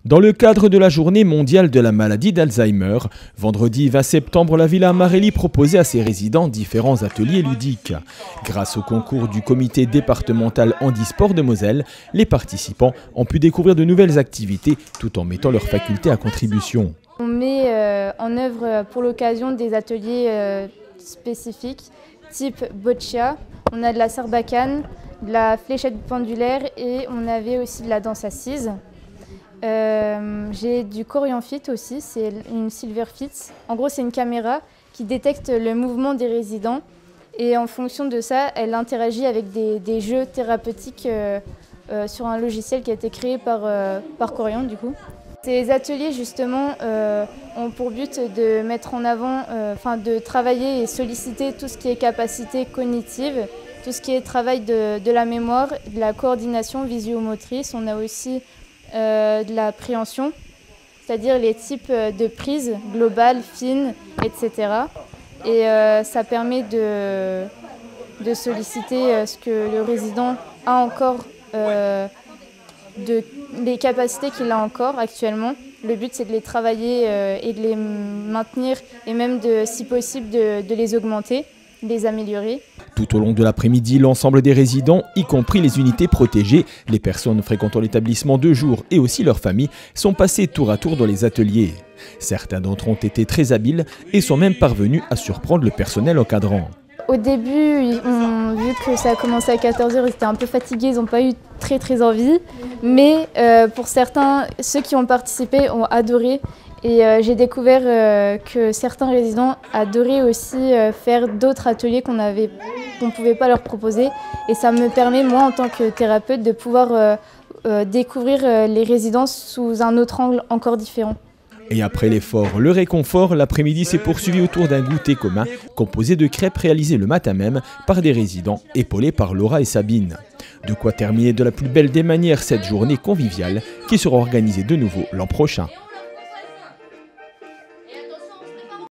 Dans le cadre de la journée mondiale de la maladie d'Alzheimer, vendredi 20 septembre, la Villa Marelli proposait à ses résidents différents ateliers ludiques. Grâce au concours du comité départemental handisport de Moselle, les participants ont pu découvrir de nouvelles activités tout en mettant leurs facultés à contribution. On met en œuvre pour l'occasion des ateliers spécifiques, type boccia, on a de la sarbacane, de la fléchette pendulaire et on avait aussi de la danse assise. J'ai du choréamphite aussi, c'est une Silverfit. En gros, c'est une caméra qui détecte le mouvement des résidents et en fonction de ça, elle interagit avec des jeux thérapeutiques sur un logiciel qui a été créé par Corian du coup. Ces ateliers justement ont pour but de mettre en avant, de travailler et solliciter tout ce qui est capacité cognitive, tout ce qui est travail de la mémoire, de la coordination visio-motrice. On a aussi de la préhension, c'est-à-dire les types de prises globales, fines, etc. Et ça permet de solliciter ce que le résident a encore, les capacités qu'il a encore actuellement. Le but, c'est de les travailler et de les maintenir et même, si possible, de les augmenter, de les améliorer. Tout au long de l'après-midi, l'ensemble des résidents, y compris les unités protégées, les personnes fréquentant l'établissement de jour et aussi leurs familles, sont passés tour à tour dans les ateliers. Certains d'entre eux ont été très habiles et sont même parvenus à surprendre le personnel encadrant. Au début, vu que ça a commencé à 14 h, ils étaient un peu fatigués, ils n'ont pas eu très envie. Mais pour certains, ceux qui ont participé ont adoré. Et j'ai découvert que certains résidents adoraient aussi faire d'autres ateliers qu'on ne pouvait pas leur proposer. Et ça me permet, moi, en tant que thérapeute, de pouvoir découvrir les résidents sous un autre angle encore différent. Et après l'effort, le réconfort, l'après-midi s'est poursuivi autour d'un goûter commun composé de crêpes réalisées le matin même par des résidents épaulés par Laura et Sabine. De quoi terminer de la plus belle des manières cette journée conviviale qui sera organisée de nouveau l'an prochain.